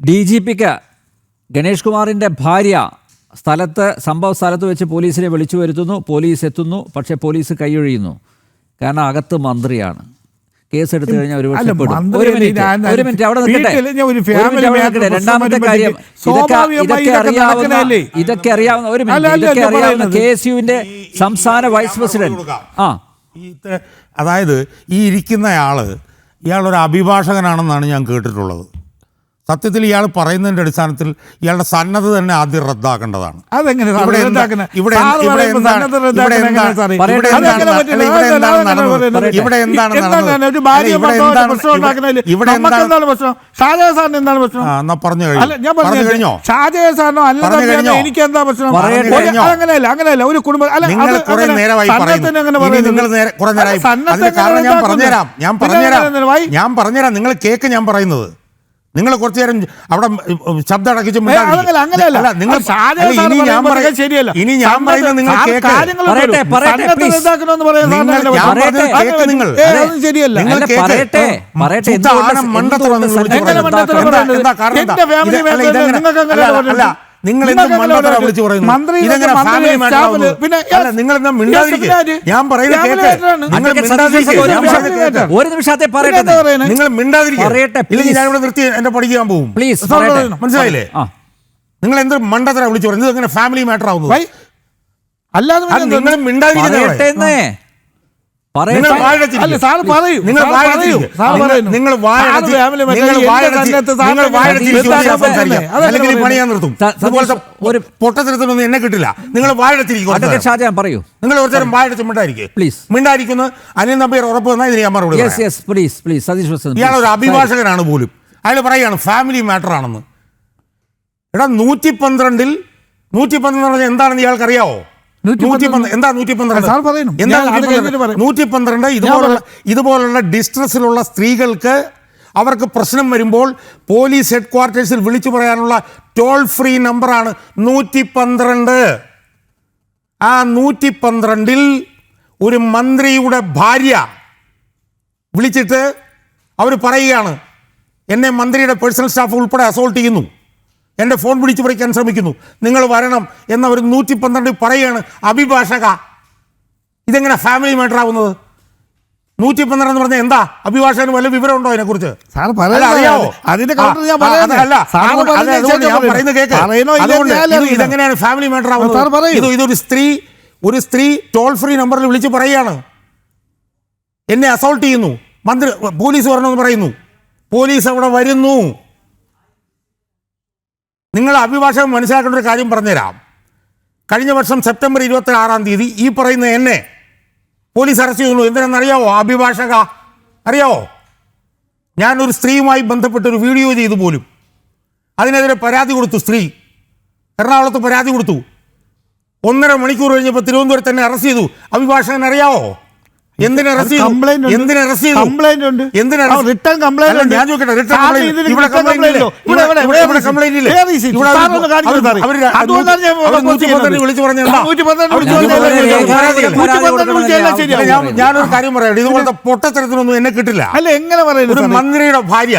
DGPക്ക് ഗണേഷ് കുമാറിൻ്റെ ഭാര്യ സംഭവ സ്ഥലത്ത് വെച്ച് പോലീസിനെ വിളിച്ചു വരുത്തുന്നു. പോലീസ് എത്തുന്നു. പക്ഷേ പോലീസ് കൈയൊഴിയുന്നു. കാരണം അകത്ത് മന്ത്രിയാണ്. കേസെടുത്തു കഴിഞ്ഞാൽ ഒരു മിനിറ്റ് അവിടെ നിൽക്കട്ടെ. രണ്ടാമത്തെ കാര്യം, ഇതൊക്കെ അറിയാവുന്ന KSUവിന്റെ സംസ്ഥാന വൈസ് പ്രസിഡന്റ്. അതായത് ഈ ഇയാളൊരു അഭിഭാഷകനാണെന്നാണ് ഞാൻ കേട്ടിട്ടുള്ളത്. സത്യത്തിൽ ഇയാൾ പറയുന്നതിൻ്റെ അടിസ്ഥാനത്തിൽ ഇയാളുടെ സന്നദ്ധ തന്നെ ആദ്യം റദ്ദാക്കേണ്ടതാണ്. ഞാൻ പറഞ്ഞുതരാം. നിങ്ങൾ കേക്ക് ഞാൻ പറയുന്നത്. നിങ്ങൾ കുറച്ചു നേരം അവിടെ ശബ്ദം അടക്കിച്ച് ഇനി ഞാൻ പറയുന്നത് നിങ്ങൾ നിങ്ങൾ എന്ത് മണ്ഡലത്തിലാ വിളിച്ചു പറയുന്നു? നിങ്ങൾ എന്താ മിണ്ടാതിരിക്കുക? ഞാൻ പറയുന്നത് ഒരു നിമിഷത്തെ നിങ്ങൾ മിണ്ടാതിരിക്കുക. ഇല്ലെങ്കിൽ ഞാനിവിടെ നിർത്തി എന്റെ പഠിക്കാൻ പോകും. മനസ്സിലായില്ലേ? നിങ്ങൾ എന്ത് മണ്ഡലത്തിലാ വിളിച്ചു പറയുന്നത്? ഇങ്ങനെ ഫാമിലി മാറ്റർ ആവുന്നത് അല്ലാതെ നിങ്ങൾ മിണ്ടാതിരിക്കുന്നേ. പണിയാൻ നിർത്തും. പൊട്ടത്തിനൊന്നും എന്നെ കിട്ടില്ല. നിങ്ങൾ വാഴച്ചിരിക്കും. നിങ്ങൾ കുറച്ചു നേരം വാഴച്ച് മിണ്ടായിരിക്കുന്നു. അനിൽ നമ്പ്യാർ ഉറപ്പ് വന്നാൽ ഇതിന് ഞാൻ മറുപടി. ഇയാളൊരു അഭിഭാഷകനാണ് പോലും. അയാൾ പറയുകയാണ് ഫാമിലി മാറ്റർ ആണെന്ന്. എടാ 112 എന്താണെന്ന് ഇയാൾക്കറിയാവോ? എന്താ 112? ഇതുപോലുള്ള ഡിസ്ട്രസ്സിലുള്ള സ്ത്രീകൾക്ക് അവർക്ക് പ്രശ്നം വരുമ്പോൾ പോലീസ് ഹെഡ് ക്വാർട്ടേഴ്സിൽ വിളിച്ചു പറയാനുള്ള ടോൾ ഫ്രീ നമ്പറാണ് 112. ആ 112 ഒരു മന്ത്രിയുടെ ഭാര്യ വിളിച്ചിട്ട് അവർ പറയുകയാണ്, എന്നെ മന്ത്രിയുടെ പേഴ്സണൽ സ്റ്റാഫ് ഉൾപ്പെടെ അസോൾട്ട് ചെയ്യുന്നു, എൻ്റെ ഫോൺ പിടിച്ചു പറിക്കാൻ ശ്രമിക്കുന്നു, നിങ്ങൾ വരണം എന്നവർ 112 പറയുകയാണ്. അഭിഭാഷക, ഇതെങ്ങനെ ഫാമിലി മാറ്റർ ആവുന്നത്? 112 എന്ന് പറഞ്ഞാൽ എന്താ? അഭിഭാഷകന് വല്ല വിവരമുണ്ടോ അതിനെക്കുറിച്ച്? ഇതെങ്ങനെയാണ് ഫാമിലി മാറ്റർ ആവുന്നത്? ഒരു സ്ത്രീ ടോൾ ഫ്രീ നമ്പറിൽ വിളിച്ച് പറയുകയാണ്, എന്നെ അസോൾട്ട് ചെയ്യുന്നു, പോലീസ് വരണമെന്ന് പറയുന്നു. പോലീസ് അവിടെ വരുന്നു. നിങ്ങൾ അഭിഭാഷകൻ മനസ്സിലാക്കേണ്ട ഒരു കാര്യം പറഞ്ഞുതരാം. കഴിഞ്ഞ വർഷം സെപ്റ്റംബർ 26 ഈ പറയുന്ന എന്നെ പോലീസ് അറസ്റ്റ് ചെയ്യുന്നു. എന്തിനാണെന്നറിയാവോ? അഭിഭാഷക, അറിയാവോ? ഞാനൊരു സ്ത്രീയുമായി ബന്ധപ്പെട്ടൊരു വീഡിയോ ചെയ്തു പോലും. അതിനെതിരെ പരാതി കൊടുത്തു. സ്ത്രീ എറണാകുളത്ത് പരാതി കൊടുത്തു. 1.5 മണിക്കൂർ കഴിഞ്ഞപ്പോൾ തിരുവനന്തപുരത്ത് തന്നെ അറസ്റ്റ് ചെയ്തു. അഭിഭാഷകൻ അറിയാവോ? എന്തിനാ അറസ്റ്റ് ചെയ്തു? ഞാനൊരു കാര്യം പറയാം, ഇതുപോലത്തെ പൊട്ടത്തരത്തിനൊന്നും എന്നെ കിട്ടില്ല. ഒരു മന്ത്രിയുടെ ഭാര്യ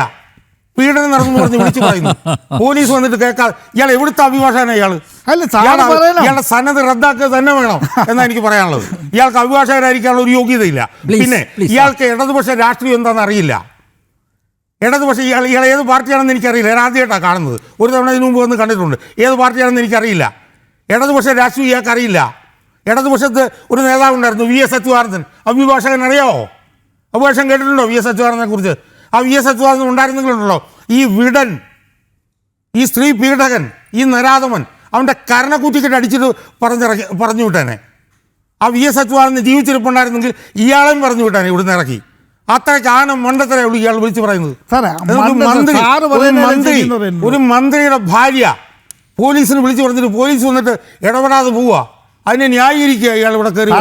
പീഡനം നടന്നു പറഞ്ഞ് വിളിച്ചു പറയുന്നു. പോലീസ് വന്നിട്ട് കേൾക്കാതെ ഇയാൾ എവിടുത്തെ അഭിഭാഷകനാണ്? ഇയാളുടെ സന്നദ്ധ റദ്ദാക്കുക തന്നെ വേണം എന്നാണ് എനിക്ക് പറയാനുള്ളത്. ഇയാൾക്ക് അഭിഭാഷകരായിരിക്കാനുള്ള ഒരു യോഗ്യതയില്ല. പിന്നെ ഇയാൾക്ക് ഇടതുപക്ഷ രാഷ്ട്രീയം എന്താണെന്ന് അറിയില്ല. ഇടതുപക്ഷ ഇയാൾ ഏത് പാർട്ടിയാണെന്ന് എനിക്കറിയില്ല. ഞാൻ ആദ്യമായിട്ടാണ് കാണുന്നത്. ഒരു തവണ ഇതിനു മുമ്പ് വന്ന് കണ്ടിട്ടുണ്ട്. ഏത് പാർട്ടിയാണെന്ന് എനിക്കറിയില്ല. ഇടതുപക്ഷ രാഷ്ട്രീയം ഇയാൾക്ക് അറിയില്ല. ഇടതുപക്ഷത്ത് ഒരു നേതാവുണ്ടായിരുന്നു, VS അച്യുതാനന്ദൻ. അഭിഭാഷകൻ അറിയാമോ? അഭിഭാഷകൻ കേട്ടിട്ടുണ്ടോ VS അച്യുതാനന്ദനെ കുറിച്ച്? ആ VS അച്യുതാനന്ദൻ ഉണ്ടായിരുന്നെങ്കിലുണ്ടല്ലോ ഈ വിടൻ, ഈ സ്ത്രീ പീഡകൻ, ഈ നരാധമൻ അവൻ്റെ കരണക്കുറ്റിക്കിട്ട് അടിച്ചിട്ട് പറഞ്ഞു വിട്ടേനെ. ആ VS അച്യുതാനന്ദൻ ജീവിച്ചിരിപ്പുണ്ടായിരുന്നെങ്കിൽ ഇയാളെയും പറഞ്ഞു വിട്ടാനെ ഇവിടുന്ന് ഇറക്കി. അത്രയ്ക്ക് ആന മണ്ടത്തരേ ഉള്ളൂ ഇയാൾ വിളിച്ചു പറയുന്നത്. ഒരു മന്ത്രിയുടെ ഭാര്യ പോലീസിന് വിളിച്ചു പറഞ്ഞിട്ട് പോലീസ് വന്നിട്ട് ഇടപെടാതെ പോവുക. അതിനെ ന്യായീകരിക്കുക ഇയാൾ ഇവിടെ കയറി.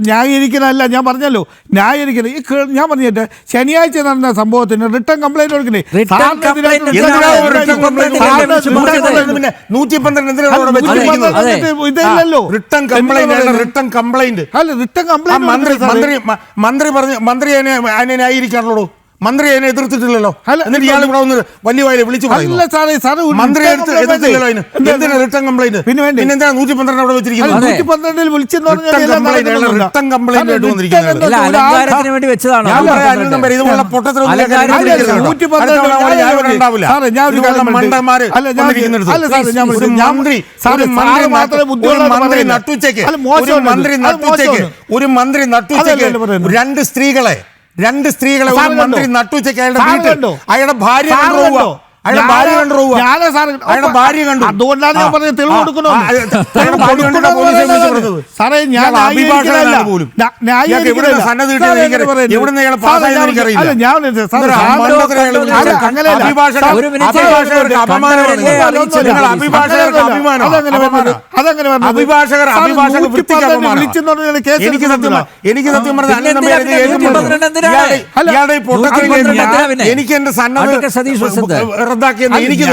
ന്യായീകരിക്കലല്ല, ഞാൻ പറഞ്ഞല്ലോ ന്യായീകരിക്കൽ. ഞാൻ പറഞ്ഞിട്ട് ശനിയാഴ്ച നടന്ന സംഭവത്തിന് റിട്ടേൺ കംപ്ലൈന്റ് കൊടുക്കണേ. ഇതല്ലോ റിട്ടേൺ കംപ്ലൈന്റ്. മന്ത്രി അതിനെ ന്യായീകരിക്കാനുള്ളൂ. മന്ത്രി അതിനെ എതിർത്തിട്ടില്ലല്ലോ. അല്ല, എന്നിട്ട് ഇയാൾ ഇവിടെ വന്ന് വലിയ വായില് വിളിച്ചു പറയുന്നു. അല്ല സാറേ, സാറ് ഒരു മന്ത്രി റിട്ടേൺ എതിർത്തില്ലല്ലോ അതിന്. എന്തിനാ റിട്ടേൺ കംപ്ലൈന്റ്? പിന്നെന്താ 112 അവിടെ വെച്ചിരിക്കുന്നത്? 112 വിളിച്ചെന്ന് പറഞ്ഞാൽ റിട്ടേൺ കംപ്ലൈന്റ് ആയിട്ട് വന്നിരിക്കുന്നത്. അല്ല, അലങ്കാരത്തിന് വേണ്ടി വെച്ചതാണ്. ഞാൻ പറയാം, അനിൽ നമ്പർ ഇതുപോലുള്ള പൊട്ടത്തരം ഒരു മന്ത്രി നട്ടുച്ചയ്ക്ക് രണ്ട് സ്ത്രീകളെ ഒരു മന്ത്രി നട്ടുച്ചയ്ക്ക് അയാളുടെ വീട്ടിൽ അയാളുടെ ഭാര്യ കണ്ടുപോവുക. അയാളുടെ ഭാര്യ കണ്ടു. അതുകൊണ്ടാണ് ഞാൻ പറഞ്ഞത് തെളിവ് കൊടുക്കണോ. എനിക്ക് സത്യം പറഞ്ഞാൽ എനിക്ക് എന്റെ സന്നദ്ധ റദ്ദാക്കിയെന്ന് എനിക്ക്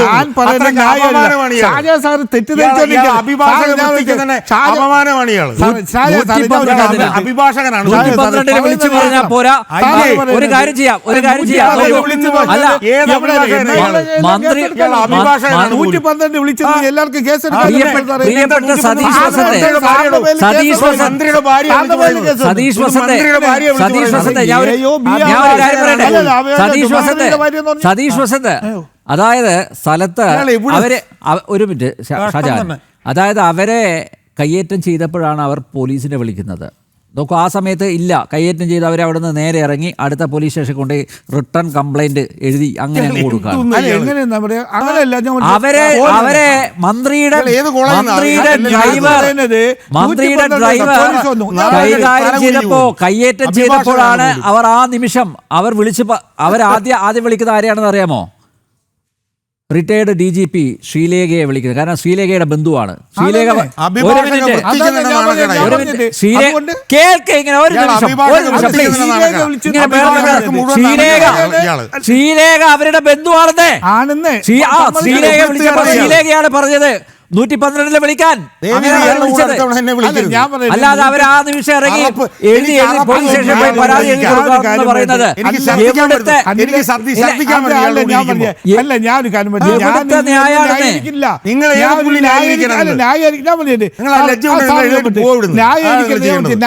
അഭിഭാഷകനാണ്. ഒരു കാര്യം ചെയ്യാം. എല്ലാവർക്കും കേസ് സതീഷ് വസന്ത്, അതായത് സ്ഥലത്ത് അവരെ ഒരു മിനിറ്റ് ഷാജാൻ, അതായത് അവരെ കയ്യേറ്റം ചെയ്തപ്പോഴാണ് അവർ പോലീസിനെ വിളിക്കുന്നത്. നോക്കൂ, ആ സമയത്ത് ഇല്ല, കയ്യേറ്റം ചെയ്ത് അവരെ അവിടെ നിന്ന് നേരെ ഇറങ്ങി അടുത്ത പോലീസ് സ്റ്റേഷൻ കൊണ്ട് റിട്ടേൺ കംപ്ലൈന്റ് എഴുതി അങ്ങനെ കൊടുക്കാം. അവരെ മന്ത്രിയുടെ ഡ്രൈവർ കൈകാര്യം ചെയ്തപ്പോ, കയ്യേറ്റം ചെയ്തപ്പോഴാണ് അവർ ആ നിമിഷം ആദ്യം വിളിക്കുന്നത് ആരെയാണെന്ന് അറിയാമോ? റിട്ടയർഡ് DGP ശ്രീലേഖയെ വിളിക്കുന്നത്. കാരണം ശ്രീലേഖയുടെ ബന്ധുവാണ്. ശ്രീലേഖ ശ്രീലേഖ അവരുടെ ബന്ധുവാണെന്നേ. ശ്രീലേഖ വിളിച്ചപ്പോ ശ്രീലേഖയാണ് പറഞ്ഞത് 112 വിളിക്കാൻ. അല്ലാതെ അവർ ആ നിമിഷം ഇറങ്ങി എഴുതി പോലീസ് സ്റ്റേഷനിൽ പോയി പരാതി എഴുതി കൊടുക്കാമെന്ന് പറയുന്നത്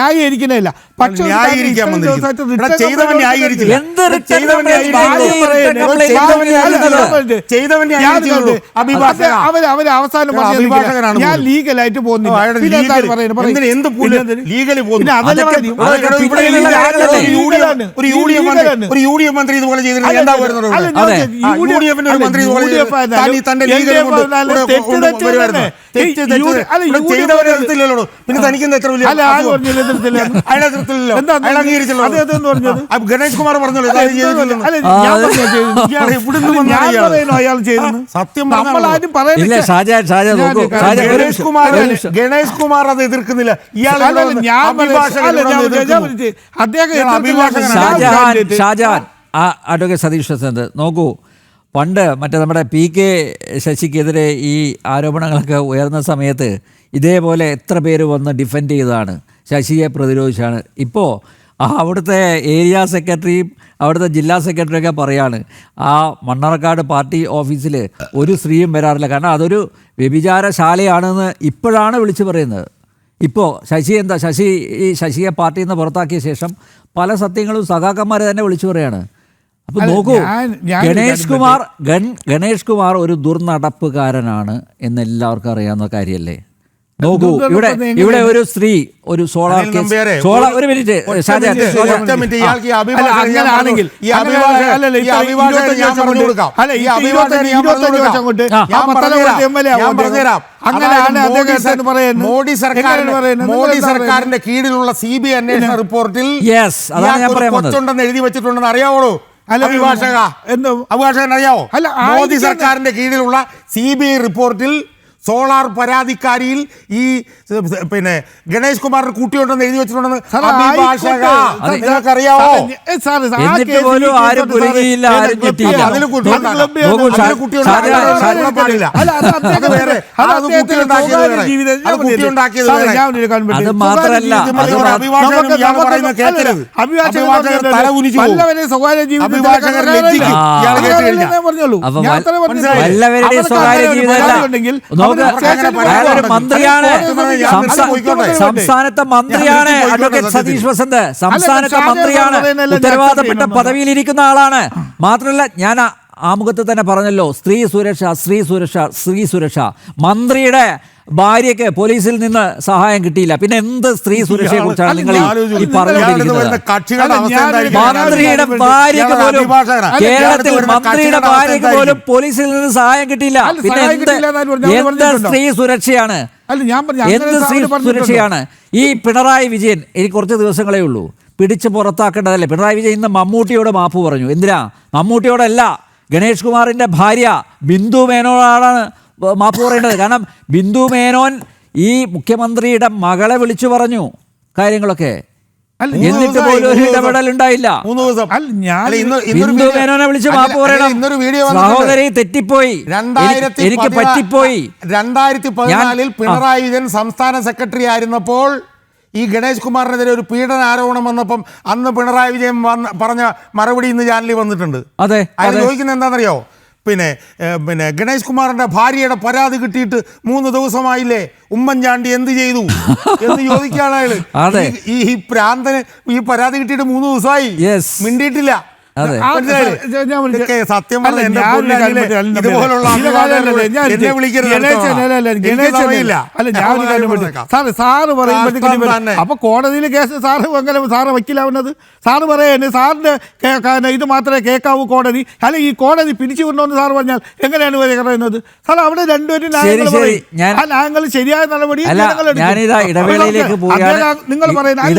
ന്യായീകരിക്കുന്നില്ല. പക്ഷേ അവര് അവസാനം ഞാൻ ലീഗലായിട്ട് പോകുന്നില്ല. മന്ത്രി ഇതുപോലെ പിന്നെ തനിക്ക് എത്ര വലിയ ഗണേഷ് കുമാർ പറഞ്ഞല്ലോ സത്യം ഗണേഷ് കുമാർ അത് എതിർക്കുന്നില്ല. ഷാജാൻ, അഡ്വക്കേറ്റ് സതീഷ് വസന്ത്, നോക്കൂ, പണ്ട് മറ്റേ നമ്മുടെ PK ശശിക്കെതിരെ ഈ ആരോപണങ്ങളൊക്കെ ഉയർന്ന സമയത്ത് ഇതേപോലെ എത്ര പേര് വന്ന് ഡിഫെൻഡ് ചെയ്തതാണ്, ശശിയെ പ്രതിരോധിച്ചാണ്. ഇപ്പോൾ അവിടുത്തെ ഏരിയ സെക്രട്ടറിയും അവിടുത്തെ ജില്ലാ സെക്രട്ടറിയൊക്കെ പറയാണ് ആ മണ്ണാർക്കാട് പാർട്ടി ഓഫീസിൽ ഒരു സ്ത്രീയും വരാറില്ല, കാരണം അതൊരു വ്യഭിചാരശാലയാണെന്ന് ഇപ്പോഴാണ് വിളിച്ചു പറയുന്നത്. ഇപ്പോൾ ശശിയെ പാർട്ടിയിൽ നിന്ന് പുറത്താക്കിയ ശേഷം പല സത്യങ്ങളും സഖാക്കന്മാർ തന്നെ വിളിച്ചു പറയാണ്. അപ്പം നോക്കൂ, ഗണേഷ് കുമാർ ഒരു ദുർനടപ്പുകാരനാണ് എന്ന് എല്ലാവർക്കും അറിയാവുന്ന കാര്യമല്ലേ. നോക്കൂ, ഇവിടെ ഒരു സ്ത്രീ ഒരു സോളാർ ഒരു മിനിറ്റ് മോഡി സർക്കാരിന്റെ കീഴിലുള്ള CBI അന്വേഷണ റിപ്പോർട്ടിൽ കൊച്ചുണ്ടെന്ന് എഴുതി വെച്ചിട്ടുണ്ടെന്ന് അറിയാവോ? അഭിഭാഷകൻ അറിയാവോ? മോദി സർക്കാരിന്റെ കീഴിലുള്ള CBI റിപ്പോർട്ടിൽ സോളാർ പരാതിക്കാരിയിൽ ഈ പിന്നെ ഗണേഷ് കുമാറിന് കൂട്ടിയുണ്ടെന്ന് എഴുതി വെച്ചിട്ടുണ്ടെന്ന് അഭിഭാഷക നിങ്ങൾക്കറിയാവോ? എന്നിട്ട് പോലും ആരും കുലുങ്ങിയില്ല, ആരും ഞെട്ടിയില്ല. അത് മാത്രല്ല, വല്ലവരുടെ സ്വകാര്യ ജീവിതമല്ല. അയാളൊരു മന്ത്രിയാണ്, സംസ്ഥാനത്തെ മന്ത്രിയാണ്. അഡ്വക്കേറ്റ് സതീഷ് വസന്ത് സംസ്ഥാനത്തെ മന്ത്രിയാണ്, ഉത്തരവാദപ്പെട്ട പദവിയിലിരിക്കുന്ന ആളാണ്. മാത്രമല്ല, ഞാൻ ആമുഖത്ത് തന്നെ പറഞ്ഞല്ലോ, സ്ത്രീ സുരക്ഷ. മന്ത്രിയുടെ ഭാര്യയ്ക്ക് പോലീസിൽ നിന്ന് സഹായം കിട്ടിയില്ല. പിന്നെ എന്ത് സ്ത്രീ സുരക്ഷയെ കുറിച്ചാണ് നിങ്ങൾ ഈ പറഞ്ഞുകൊണ്ടിരിക്കുന്നത്? മന്ത്രിയുടെ ഭാര്യയ്ക്ക് പോലും, കേരളത്തിൽ മന്ത്രിയുടെ ഭാര്യയ്ക്ക് പോലും പോലീസിൽ നിന്ന് സഹായം കിട്ടിയില്ല. പിന്നെ എന്ത് സ്ത്രീ സുരക്ഷയാണ്? എന്ത് സ്ത്രീ സുരക്ഷയാണ്? ഈ പിണറായി വിജയൻ, എനിക്ക് കുറച്ച് ദിവസങ്ങളേ ഉള്ളൂ, പിടിച്ച് പുറത്താക്കേണ്ടതല്ലേ? പിണറായി വിജയൻ ഇന്ന് മമ്മൂട്ടിയോട് മാപ്പ് പറഞ്ഞു. എന്തിനാ? മമ്മൂട്ടിയോടല്ല, ഗണേഷ് കുമാറിന്റെ ഭാര്യ ബിന്ദു മേനോനാണ് മാപ്പ് പറയേണ്ടത്. കാരണം ബിന്ദു മേനോൻ ഈ മുഖ്യമന്ത്രിയുടെ മകളെ വിളിച്ചു പറഞ്ഞു കാര്യങ്ങളൊക്കെ, എന്നിട്ട് പോലും ഒരു ഇടപെടൽ ഉണ്ടായില്ല. ബിന്ദു മേനോനെ വിളിച്ച് മാപ്പ് പറയണം. സഹോദരി തെറ്റിപ്പോയി, എനിക്ക് പറ്റിപ്പോയി. 2014 പിണറായി വിജയൻ സംസ്ഥാന സെക്രട്ടറി ആയിരുന്നപ്പോൾ ഈ ഗണേഷ് കുമാറിനെതിരെ ഒരു പീഡന ആരോപണം വന്നപ്പം അന്ന് പിണറായി വിജയൻ പറഞ്ഞ മറുപടി ഇന്ന് ചാനലിൽ വന്നിട്ടുണ്ട്. അതെ, അയാൾ ചോദിക്കുന്നത് എന്താണെന്നറിയോ? പിന്നെ ഗണേഷ് കുമാറിന്റെ ഭാര്യയുടെ പരാതി കിട്ടിയിട്ട് 3 ദിവസമായില്ലേ, ഉമ്മൻചാണ്ടി എന്ത് ചെയ്തു എന്ന് ചോദിക്കുകയാണ് അയാള്. ഈ പ്രാന്തന് ഈ പരാതി കിട്ടിയിട്ട് 3 ദിവസമായി, മിണ്ടിയിട്ടില്ല. സത്യം അപ്പൊ കോടതിയിൽ കേസ് സാറ് എങ്ങനെ സാറ് വക്കീലാവുന്നത്? സാറ് പറയുന്നത് സാറിന്റെ ഇത് മാത്രമേ കേൾക്കാവൂ കോടതി, അല്ലെ ഈ കോടതി പിരിച്ചുവിടണമെന്ന് സാറ് പറഞ്ഞാൽ എങ്ങനെയാണ് പറയുന്നത്? സാർ അവിടെ രണ്ടുപേരും ന്യായങ്ങൾ ശരിയായ നടപടി നിങ്ങൾ പറയുന്നത്